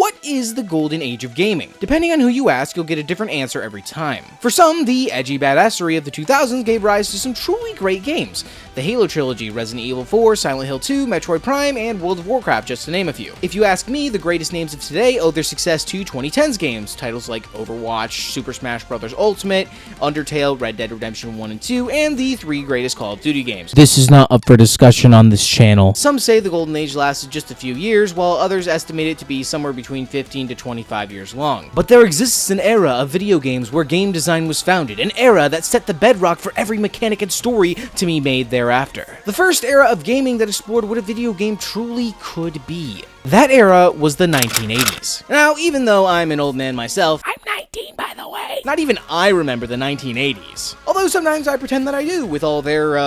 what is the golden age of gaming? Depending on who you ask, you'll get a different answer every time. For some, the edgy badassery of the 2000s gave rise to some truly great games. The Halo trilogy, Resident Evil 4, Silent Hill 2, Metroid Prime, and World of Warcraft, just to name a few. If you ask me, the greatest names of today owe their success to 2010s games, titles like Overwatch, Super Smash Bros. Ultimate, Undertale, Red Dead Redemption 1 and 2, and the 3 greatest Call of Duty games. This is not up for discussion on this channel. Some say the golden age lasted just a few years, while others estimate it to be somewhere between 15 to 25 years long. But there exists an era of video games where game design was founded, an era that set the bedrock for every mechanic and story to be made thereafter. The first era of gaming that explored what a video game truly could be. That era was the 1980s. Now, even though I'm an old man myself, I'm 19 by the way, not even I remember the 1980s. Although sometimes I pretend that I do, with all their,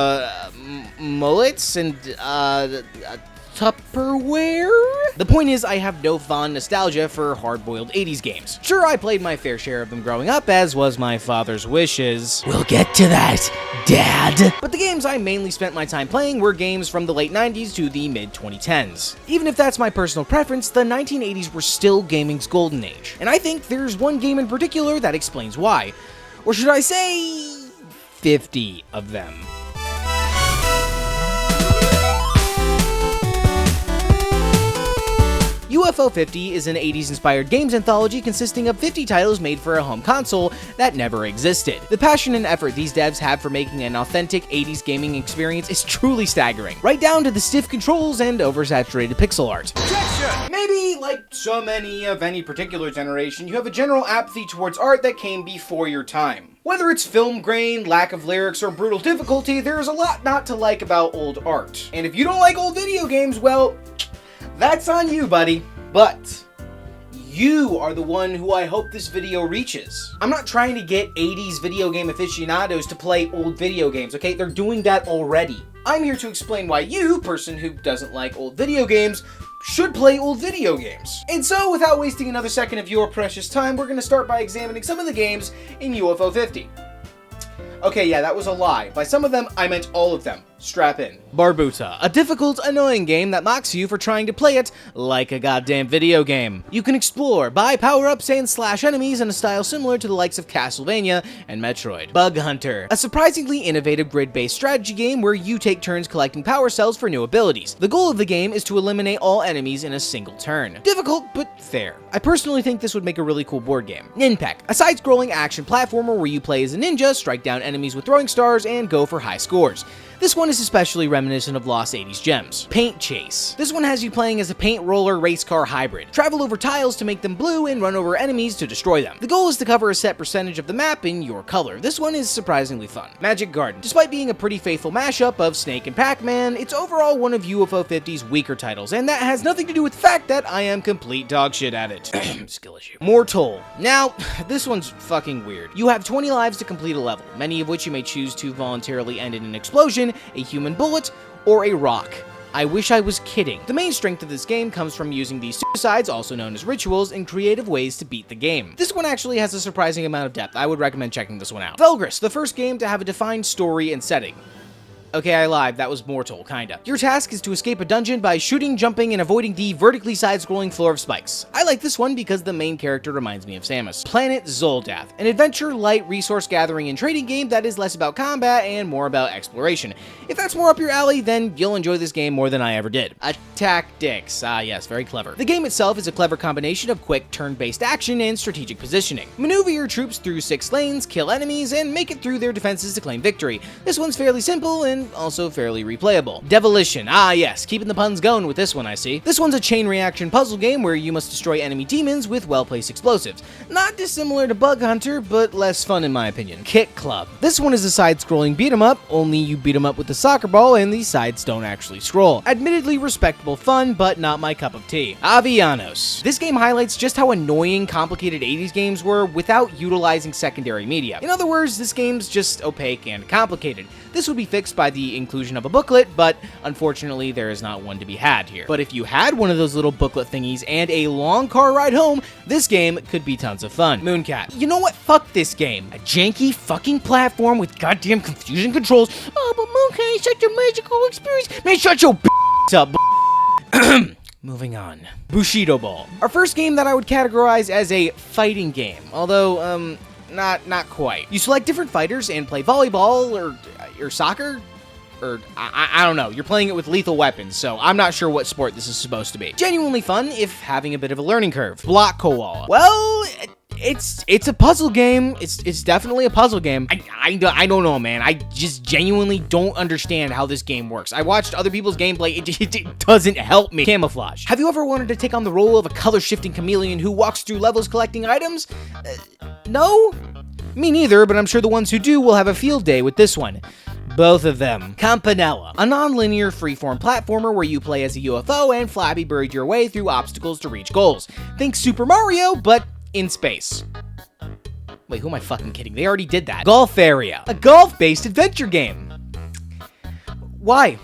mullets and, Tupperware? The point is, I have no fond nostalgia for hard-boiled 80s games. Sure, I played my fair share of them growing up, as was my father's wishes. We'll get to that, Dad. But the games I mainly spent my time playing were games from the late 90s to the mid-2010s. Even if that's my personal preference, the 1980s were still gaming's golden age. And I think there's one game in particular that explains why. Or should I say, 50 of them. UFO 50 is an 80s-inspired games anthology consisting of 50 titles made for a home console that never existed. The passion and effort these devs have for making an authentic 80s gaming experience is truly staggering, right down to the stiff controls and oversaturated pixel art. Objection! Maybe, like so many of any particular generation, you have a general apathy towards art that came before your time. Whether it's film grain, lack of lyrics, or brutal difficulty, there's a lot not to like about old art. And if you don't like old video games, well, that's on you, buddy. But you are the one who I hope this video reaches. I'm not trying to get 80s video game aficionados to play old video games, okay? They're doing that already. I'm here to explain why you, person who doesn't like old video games, should play old video games. And so, without wasting another second of your precious time, we're gonna start by examining some of the games in UFO 50. Okay, yeah, that was a lie. By some of them, I meant all of them. Strap in. Barbuta, a difficult, annoying game that mocks you for trying to play it like a goddamn video game. You can explore, buy power-ups, and slash enemies in a style similar to the likes of Castlevania and Metroid. Bug Hunter, a surprisingly innovative grid-based strategy game where you take turns collecting power cells for new abilities. The goal of the game is to eliminate all enemies in a single turn. Difficult, but fair. I personally think this would make a really cool board game. Ninpak, a side-scrolling action platformer where you play as a ninja, strike down enemies with throwing stars, and go for high scores. This one is especially reminiscent of lost 80s gems. Paint Chase. This one has you playing as a paint roller race car hybrid. Travel over tiles to make them blue and run over enemies to destroy them. The goal is to cover a set percentage of the map in your color. This one is surprisingly fun. Magic Garden. Despite being a pretty faithful mashup of Snake and Pac-Man, it's overall one of UFO 50's weaker titles, and that has nothing to do with the fact that I am complete dog shit at it. Skill issue. Mortal. Now, this one's fucking weird. You have 20 lives to complete a level, many of which you may choose to voluntarily end in an explosion, a human bullet, or a rock. I wish I was kidding. The main strength of this game comes from using these suicides, also known as rituals, in creative ways to beat the game. This one actually has a surprising amount of depth. I would recommend checking this one out. Velgris, the first game to have a defined story and setting. Okay, I lied. That was Mortal, kinda. Your task is to escape a dungeon by shooting, jumping, and avoiding the vertically side-scrolling floor of spikes. I like this one because the main character reminds me of Samus. Planet Zoldath, an adventure-light resource-gathering and trading game that is less about combat and more about exploration. If that's more up your alley, then you'll enjoy this game more than I ever did. Tactics. Ah, yes, very clever. The game itself is a clever combination of quick, turn-based action and strategic positioning. Maneuver your troops through 6 lanes, kill enemies, and make it through their defenses to claim victory. This one's fairly simple and also fairly replayable. Devolition. Ah yes, keeping the puns going with this one, I see. This one's a chain reaction puzzle game where you must destroy enemy demons with well-placed explosives. Not dissimilar to Bug Hunter, but less fun in my opinion. Kit Club. This one is a side-scrolling beat-em-up, only you beat 'em up with a soccer ball and the sides don't actually scroll. Admittedly respectable fun, but not my cup of tea. Avianos. This game highlights just how annoying complicated 80s games were without utilizing secondary media. In other words, this game's just opaque and complicated. This would be fixed by the inclusion of a booklet, but unfortunately there is not one to be had here. But if you had one of those little booklet thingies and a long car ride home, this game could be tons of fun. Mooncat. You know what? Fuck this game. A janky fucking platform with goddamn confusing controls. Oh, but Mooncat is such a magical experience. Man, shut your up. Moving on. Bushido Ball. Our first game that I would categorize as a fighting game, although, not quite. You select different fighters and play volleyball or soccer? Or, I don't know. You're playing it with lethal weapons, so I'm not sure what sport this is supposed to be. Genuinely fun, if having a bit of a learning curve. Block Koala. Well, it's a puzzle game. It's definitely a puzzle game. I don't know, man. I just genuinely don't understand how this game works. I watched other people's gameplay. It doesn't help me. Camouflage. Have you ever wanted to take on the role of a color-shifting chameleon who walks through levels collecting items? No? Me neither, but I'm sure the ones who do will have a field day with this one. Both of them. Campanella, a non-linear freeform platformer where you play as a UFO and Flappy Bird your way through obstacles to reach goals. Think Super Mario, but in space. Wait, who am I fucking kidding? They already did that. Golf Area, a golf-based adventure game. Why?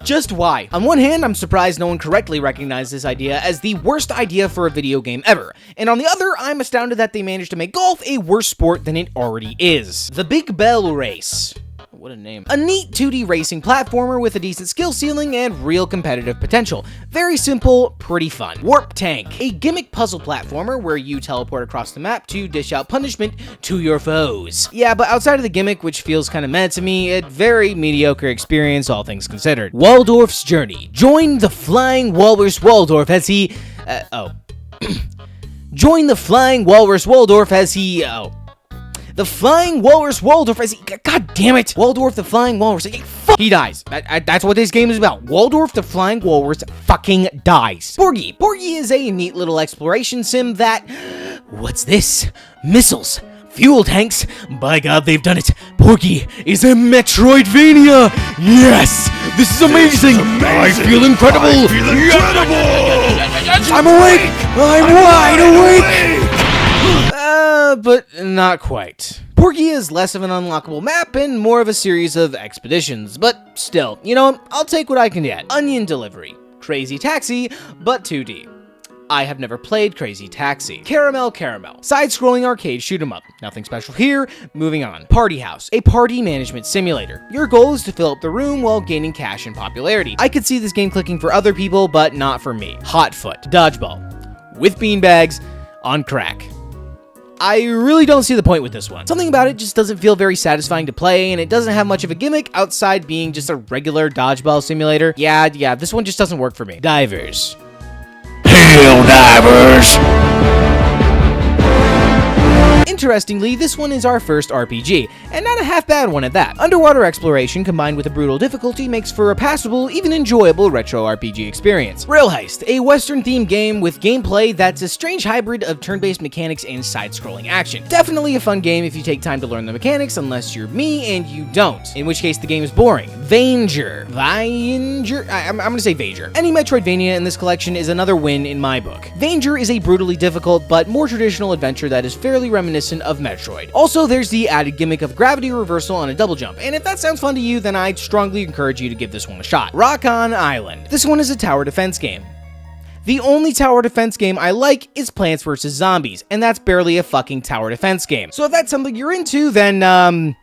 Just why? On one hand, I'm surprised no one correctly recognized this idea as the worst idea for a video game ever. And on the other, I'm astounded that they managed to make golf a worse sport than it already is. The Big Bell Race. What a name. A neat 2D racing platformer with a decent skill ceiling and real competitive potential. Very simple, pretty fun. Warp Tank, a gimmick puzzle platformer where you teleport across the map to dish out punishment to your foes. Yeah, but outside of the gimmick, which feels kind of meh to me, a very mediocre experience, all things considered. Waldorf's Journey. Join the Flying Walrus Waldorf as he... Join the Flying Walrus Waldorf as he... The Flying Walrus Waldorf as he... God damn it! Waldorf the Flying Walrus... He dies. That's what this game is about. Waldorf the Flying Walrus fucking dies. Porgy. Porgy is a neat little exploration sim that... What's this? Missiles. Fuel tanks. By God, they've done it. Porgy is a Metroidvania. Yes! This is amazing! I feel incredible! I'm awake! I'm wide awake! But not quite. Porgy is less of an unlockable map and more of a series of expeditions, but still, you know, I'll take what I can get. Onion Delivery. Crazy Taxi, but 2D. I have never played Crazy Taxi. Caramel. Side-scrolling arcade shoot-'em-up. Nothing special here. Moving on. Party House, a party management simulator. Your goal is to fill up the room while gaining cash and popularity. I could see this game clicking for other people, but not for me. Hotfoot. Dodgeball. With beanbags on crack. I really don't see the point with this one. Something about it just doesn't feel very satisfying to play, and it doesn't have much of a gimmick outside being just a regular dodgeball simulator. Yeah, this one just doesn't work for me. Divers. Hail Divers! Interestingly, this one is our first RPG, and not a half bad one at that. Underwater exploration combined with a brutal difficulty makes for a passable, even enjoyable retro RPG experience. Rail Heist, a western-themed game with gameplay that's a strange hybrid of turn-based mechanics and side-scrolling action. Definitely a fun game if you take time to learn the mechanics, unless you're me and you don't, in which case the game is boring. Vanger. I'm gonna say Vanger. Any Metroidvania in this collection is another win in my book. Vanger is a brutally difficult but more traditional adventure that is fairly reminiscent of Metroid. Also, there's the added gimmick of gravity reversal on a double jump, and if that sounds fun to you, then I'd strongly encourage you to give this one a shot. Rock On Island. This one is a tower defense game. The only tower defense game I like is Plants vs. Zombies, and that's barely a fucking tower defense game. So if that's something you're into, then,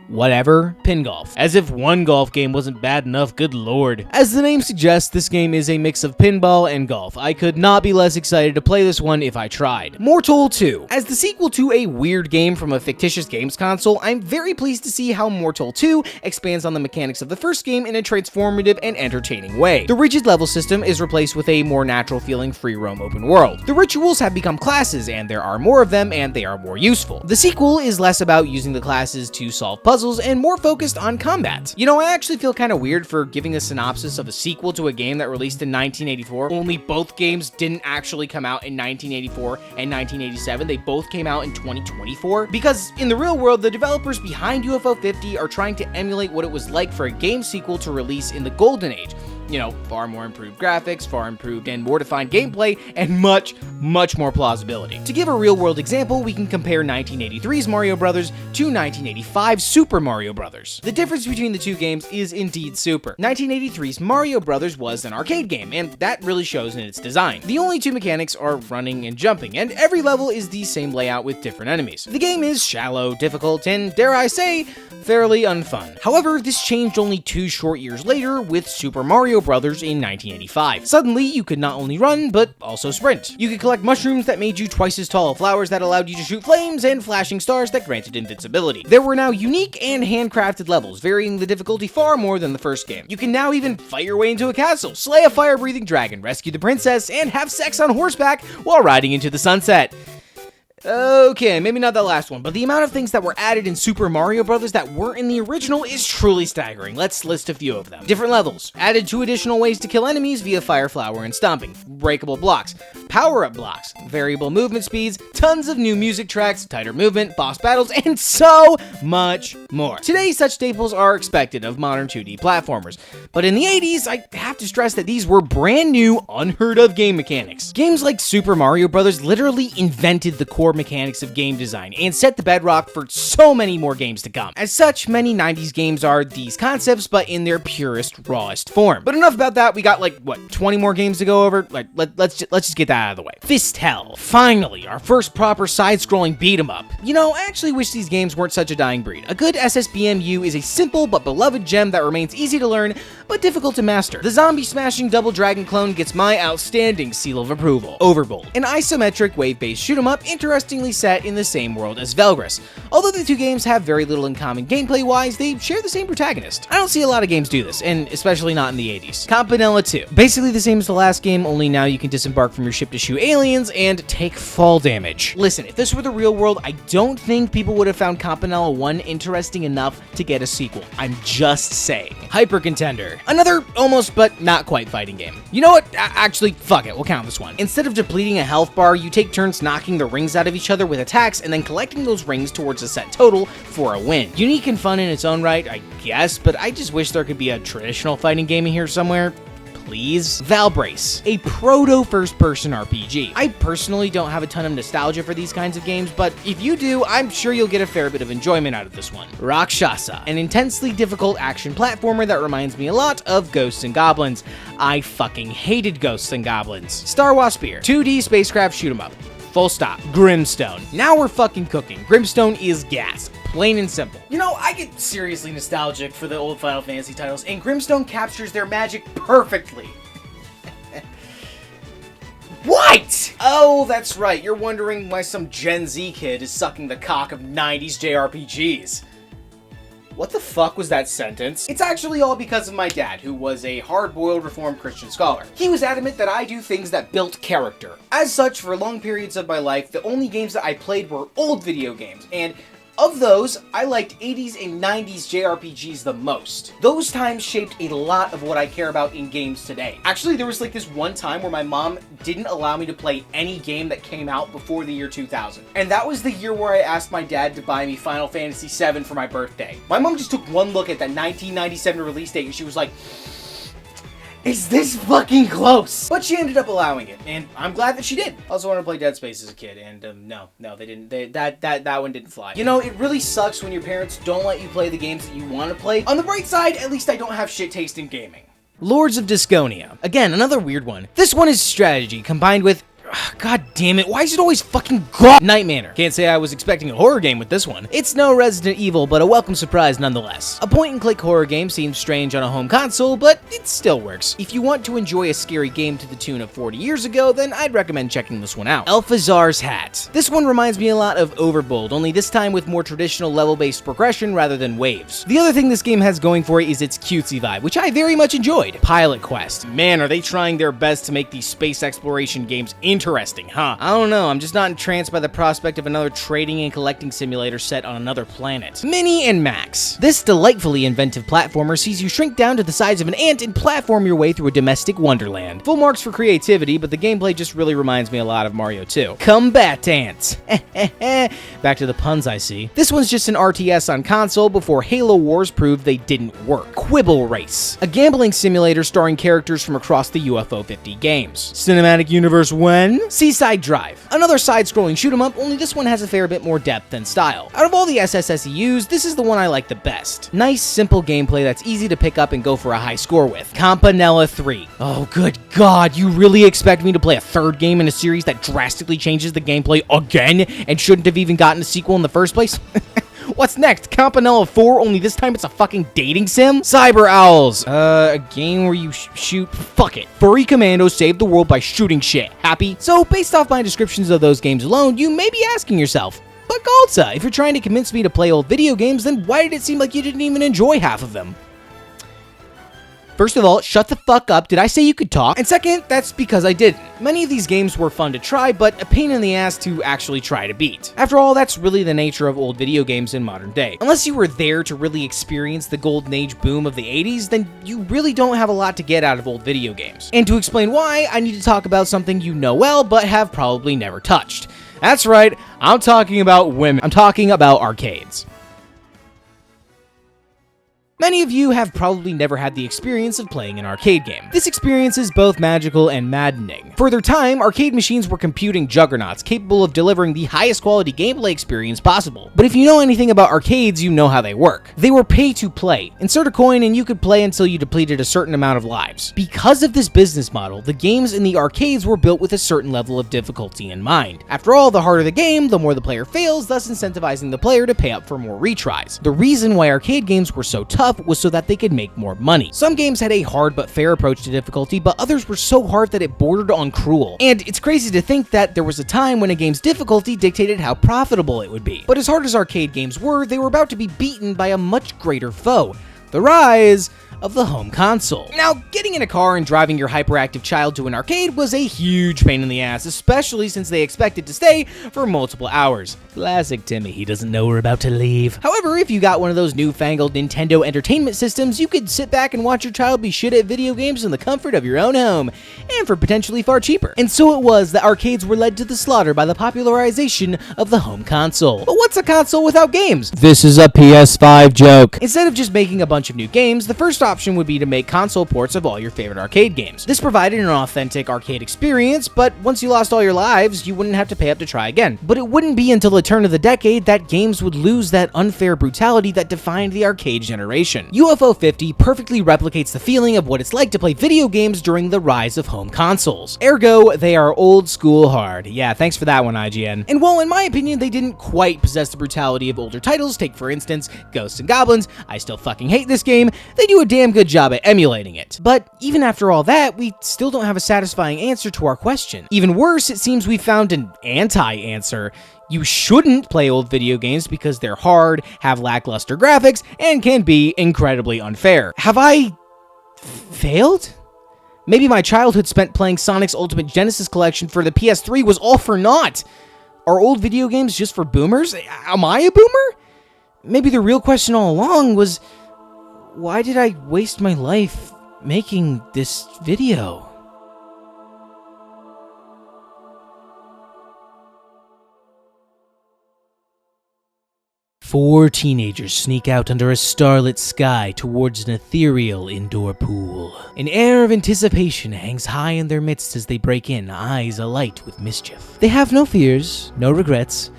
whatever. Pin Golf. As if one golf game wasn't bad enough, good lord. As the name suggests, this game is a mix of pinball and golf. I could not be less excited to play this one if I tried. Mortal 2. As the sequel to a weird game from a fictitious games console, I'm very pleased to see how Mortal 2 expands on the mechanics of the first game in a transformative and entertaining way. The rigid level system is replaced with a more natural feeling free roam open world. The rituals have become classes, and there are more of them, and they are more useful. The sequel is less about using the classes to solve puzzles and more focused on combat. You know, I actually feel kind of weird for giving a synopsis of a sequel to a game that released in 1984. Only both games didn't actually come out in 1984 and 1987. They both came out in 2024. Because in the real world, the developers behind UFO 50 are trying to emulate what it was like for a game sequel to release in the golden age. You know, far more improved graphics, far improved and more defined gameplay, and much more plausibility. To give a real-world example, we can compare 1983's Mario Bros. To 1985's Super Mario Bros. The difference between the two games is indeed super. 1983's Mario Bros. Was an arcade game, and that really shows in its design. The only two mechanics are running and jumping, and every level is the same layout with different enemies. The game is shallow, difficult, and, dare I say, fairly unfun. However, this changed only 2 short years later with Super Mario Mario Brothers in 1985. Suddenly, you could not only run, but also sprint. You could collect mushrooms that made you twice as tall, flowers that allowed you to shoot flames, and flashing stars that granted invincibility. There were now unique and handcrafted levels, varying the difficulty far more than the first game. You can now even fight your way into a castle, slay a fire-breathing dragon, rescue the princess, and have sex on horseback while riding into the sunset. Okay, maybe not the last one, but the amount of things that were added in Super Mario Bros. That weren't in the original is truly staggering. Let's list a few of them. Different levels. Added 2 additional ways to kill enemies via fire, flower, and stomping. Breakable blocks. Power-up blocks. Variable movement speeds. Tons of new music tracks. Tighter movement. Boss battles. And so much more. Today, such staples are expected of modern 2D platformers. But in the 80s, I have to stress that these were brand new, unheard of game mechanics. Games like Super Mario Bros. Literally invented the core mechanics of game design and set the bedrock for so many more games to come. As such, many 90s games are these concepts, but in their purest, rawest form. But enough about that. We got 20 more games to go over. Let's just get that out of the way. Fist Hell. Finally, our first proper side-scrolling beat-em-up. You know, I actually wish these games weren't such a dying breed. A good SSBMU is a simple but beloved gem that remains easy to learn, but difficult to master. The zombie-smashing Double Dragon clone gets my outstanding seal of approval. Overbold. An isometric wave-based shoot-em-up, interestingly set in the same world as Velgris. Although the two games have very little in common gameplay-wise, they share the same protagonist. I don't see a lot of games do this, and especially not in the 80s. Campanella 2. Basically the same as the last game, only now you can disembark from your ship to shoot aliens and take fall damage. Listen, if this were the real world, I don't think people would have found Campanella 1 interesting enough to get a sequel. I'm just saying. Hyper Contender. Another almost but not quite fighting game. You know what? Actually, fuck it, we'll count this one. Instead of depleting a health bar, you take turns knocking the rings out of each other with attacks and then collecting those rings towards a set total for a win. Unique and fun in its own right, I guess, but I just wish there could be a traditional fighting game in here somewhere. Please. Valbrace, a proto first-person RPG. I personally don't have a ton of nostalgia for these kinds of games, but if you do, I'm sure you'll get a fair bit of enjoyment out of this one. Rakshasa, an intensely difficult action platformer that reminds me a lot of Ghosts and Goblins. I fucking hated Ghosts and Goblins. Star Wars Spear, 2D spacecraft shoot 'em up. Full stop. Grimstone. Now we're fucking cooking. Grimstone is gas. Plain and simple. You know, I get seriously nostalgic for the old Final Fantasy titles, and Grimstone captures their magic perfectly. What? Oh, that's right. You're wondering why some Gen Z kid is sucking the cock of 90s JRPGs. What the fuck was that sentence? It's actually all because of my dad, who was a hard-boiled Reformed Christian scholar. He was adamant that I do things that built character. As such, for long periods of my life, the only games that I played were old video games, and of those, I liked 80s and 90s JRPGs the most. Those times shaped a lot of what I care about in games today. Actually, there was this one time where my mom didn't allow me to play any game that came out before the year 2000. And that was the year where I asked my dad to buy me Final Fantasy VII for my birthday. My mom just took one look at that 1997 release date and she was like, is this fucking close? But she ended up allowing it, and I'm glad that she did. I also wanted to play Dead Space as a kid, and no, they didn't. That one didn't fly. You know, it really sucks when your parents don't let you play the games that you want to play. On the bright side, at least I don't have shit taste in gaming. Lords of Disconia. Again, another weird one. This one is strategy combined with... God damn it, why is it always fucking Night Manor? Can't say I was expecting a horror game with this one. It's no Resident Evil, but a welcome surprise nonetheless. A point-and-click horror game seems strange on a home console, but it still works. If you want to enjoy a scary game to the tune of 40 years ago, then I'd recommend checking this one out. Alphazar's Hat. This one reminds me a lot of Overbold, only this time with more traditional level-based progression rather than waves. The other thing this game has going for it is its cutesy vibe, which I very much enjoyed. Pilot Quest. Man, are they trying their best to make these space exploration games interesting, huh? I don't know, I'm just not entranced by the prospect of another trading and collecting simulator set on another planet. Mini and Max. This delightfully inventive platformer sees you shrink down to the size of an ant and platform your way through a domestic wonderland. Full marks for creativity, but the gameplay just really reminds me a lot of Mario 2. Combat Ants. Back to the puns, I see. This one's just an RTS on console before Halo Wars proved they didn't work. Quibble Race. A gambling simulator starring characters from across the UFO 50 games. Cinematic Universe when? Seaside Drive. Another side-scrolling shoot-'em-up, only this one has a fair bit more depth and style. Out of all the SSSEUs, this is the one I like the best. Nice, simple gameplay that's easy to pick up and go for a high score with. Campanella 3. Oh, good God, you really expect me to play a third game in a series that drastically changes the gameplay again and shouldn't have even gotten a sequel in the first place? What's next? Campanella 4, only this time it's a fucking dating sim? Cyber Owls. A game where you shoot... Fuck it. Furry commandos save the world by shooting shit. Happy? So, based off my descriptions of those games alone, you may be asking yourself, but Galta, if you're trying to convince me to play old video games, then why did it seem like you didn't even enjoy half of them? First of all, shut the fuck up. Did I say you could talk? And second, that's because I didn't. Many of these games were fun to try, but a pain in the ass to actually try to beat. After all, that's really the nature of old video games in modern day. Unless you were there to really experience the golden age boom of the 80s, then you really don't have a lot to get out of old video games. And to explain why, I need to talk about something you know well, but have probably never touched. That's right, I'm talking about women. I'm talking about arcades. Many of you have probably never had the experience of playing an arcade game. This experience is both magical and maddening. For their time, arcade machines were computing juggernauts capable of delivering the highest quality gameplay experience possible. But if you know anything about arcades, you know how they work. They were pay to play. Insert a coin and you could play until you depleted a certain amount of lives. Because of this business model, the games in the arcades were built with a certain level of difficulty in mind. After all, the harder the game, the more the player fails, thus incentivizing the player to pay up for more retries. The reason why arcade games were so tough was so that they could make more money. Some games had a hard but fair approach to difficulty, but others were so hard that it bordered on cruel. And it's crazy to think that there was a time when a game's difficulty dictated how profitable it would be. But as hard as arcade games were, they were about to be beaten by a much greater foe: the rise of the home console. Now, getting in a car and driving your hyperactive child to an arcade was a huge pain in the ass, especially since they expected to stay for multiple hours. Classic Timmy, he doesn't know we're about to leave. However, if you got one of those newfangled Nintendo Entertainment Systems, you could sit back and watch your child be shit at video games in the comfort of your own home, and for potentially far cheaper. And so it was that arcades were led to the slaughter by the popularization of the home console. But what's a console without games? This is a PS5 joke. Instead of just making a bunch of new games, the first option would be to make console ports of all your favorite arcade games. This provided an authentic arcade experience, but once you lost all your lives, you wouldn't have to pay up to try again. But it wouldn't be until the turn of the decade that games would lose that unfair brutality that defined the arcade generation. UFO 50 perfectly replicates the feeling of what it's like to play video games during the rise of home consoles. Ergo, they are old school hard. Yeah, thanks for that one, IGN. And while in my opinion they didn't quite possess the brutality of older titles, take for instance Ghosts and Goblins, I still fucking hate this game, they do a damn good job at emulating it. But even after all that, we still don't have a satisfying answer to our question. Even worse, it seems we found an anti-answer. You shouldn't play old video games because they're hard, have lackluster graphics, and can be incredibly unfair. Have I failed? Maybe my childhood spent playing Sonic's Ultimate Genesis Collection for the PS3 was all for naught. Are old video games just for boomers? Am I a boomer? Maybe the real question all along was, why did I waste my life making this video? Four teenagers sneak out under a starlit sky towards an ethereal indoor pool. An air of anticipation hangs high in their midst as they break in, eyes alight with mischief. They have no fears, no regrets,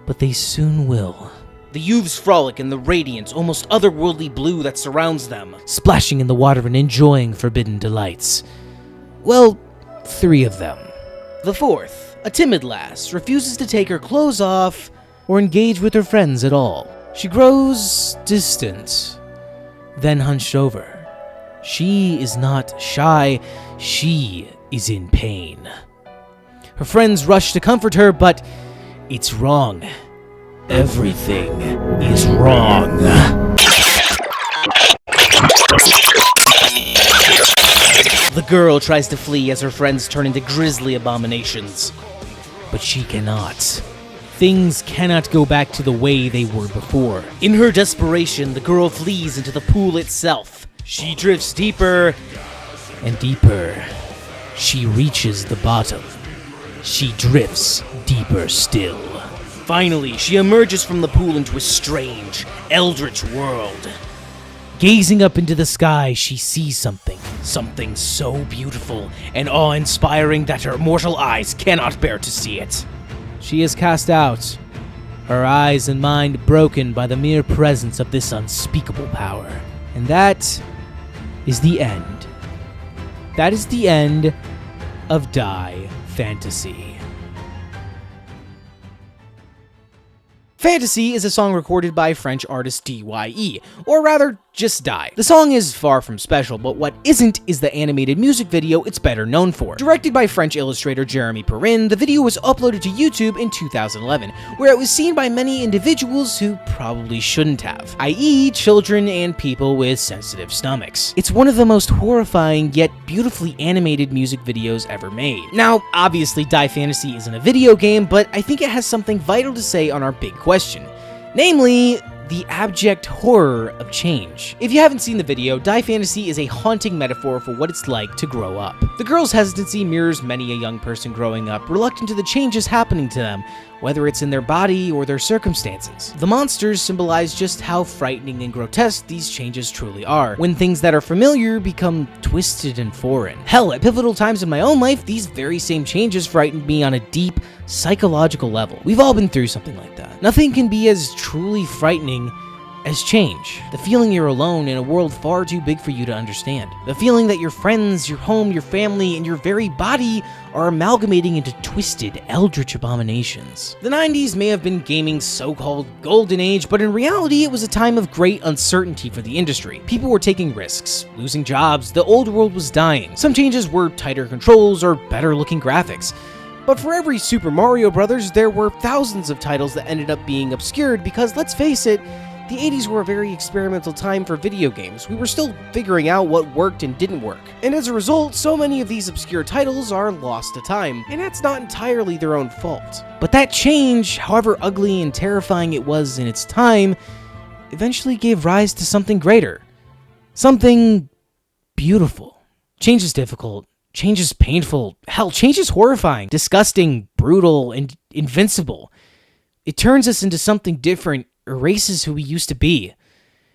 but they soon will. The youths frolic in the radiant, almost otherworldly blue that surrounds them, splashing in the water and enjoying forbidden delights. Well, 3 of them. The fourth, a timid lass, refuses to take her clothes off or engage with her friends at all. She grows distant, then hunched over. She is not shy, she is in pain. Her friends rush to comfort her, but it's wrong. Everything is wrong. The girl tries to flee as her friends turn into grisly abominations. But she cannot. Things cannot go back to the way they were before. In her desperation, the girl flees into the pool itself. She drifts deeper and deeper. She reaches the bottom. She drifts deeper still. Finally, she emerges from the pool into a strange, eldritch world. Gazing up into the sky, she sees something so beautiful and awe-inspiring that her mortal eyes cannot bear to see it. She is cast out, her eyes and mind broken by the mere presence of this unspeakable power. And that is the end. That is the end of Die Fantasy. Fantasy is a song recorded by French artist DYE, or rather, just Die. The song is far from special, but what isn't is the animated music video it's better known for. Directed by French illustrator Jeremy Perrin, the video was uploaded to YouTube in 2011, where it was seen by many individuals who probably shouldn't have, i.e. children and people with sensitive stomachs. It's one of the most horrifying yet beautifully animated music videos ever made. Now, obviously Die Fantasy isn't a video game, but I think it has something vital to say on our big question, namely, the abject horror of change. If you haven't seen the video, Die Fantasy is a haunting metaphor for what it's like to grow up. The girl's hesitancy mirrors many a young person growing up, reluctant to the changes happening to them, whether it's in their body or their circumstances. The monsters symbolize just how frightening and grotesque these changes truly are, when things that are familiar become twisted and foreign. Hell, at pivotal times in my own life, these very same changes frightened me on a deep, psychological level. We've all been through something like that. Nothing can be as truly frightening as change. The feeling you're alone in a world far too big for you to understand. The feeling that your friends, your home, your family, and your very body are amalgamating into twisted, eldritch abominations. The 90s may have been gaming's so-called golden age, but in reality it was a time of great uncertainty for the industry. People were taking risks, losing jobs, the old world was dying. Some changes were tighter controls or better looking graphics. But for every Super Mario Bros., there were thousands of titles that ended up being obscured because, let's face it, the 80s were a very experimental time for video games. We were still figuring out what worked and didn't work. And as a result, so many of these obscure titles are lost to time, and that's not entirely their own fault. But that change, however ugly and terrifying it was in its time, eventually gave rise to something greater. Something beautiful. Change is difficult. Change is painful. Hell, change is horrifying, disgusting, brutal, and invincible. It turns us into something different, erases who we used to be.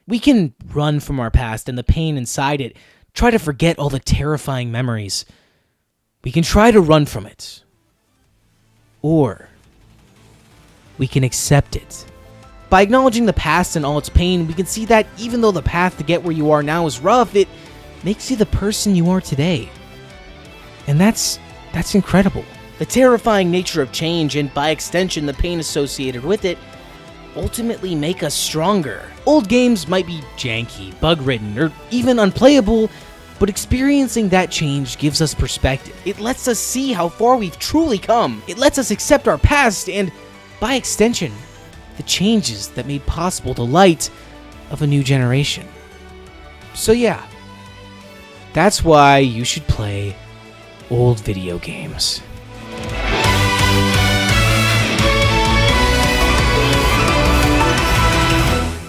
We can run from our past and the pain inside it, try to forget all the terrifying memories. We can try to run from it. Or we can accept it. By acknowledging the past and all its pain, we can see that even though the path to get where you are now is rough, it makes you the person you are today. And that's incredible. The terrifying nature of change, and by extension the pain associated with it, ultimately make us stronger. Old games might be janky, bug-ridden, or even unplayable, but experiencing that change gives us perspective. It lets us see how far we've truly come. It lets us accept our past and, by extension, the changes that made possible the light of a new generation. So yeah, that's why you should play old video games.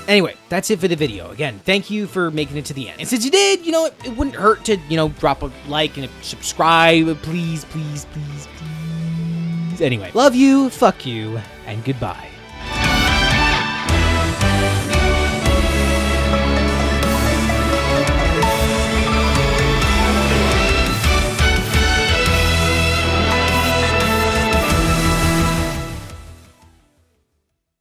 Anyway, that's it for the video. Again, thank you for making it to the end. And since you did, it wouldn't hurt to, drop a like and a subscribe. Please, please, please, please. Anyway, love you, fuck you, and goodbye.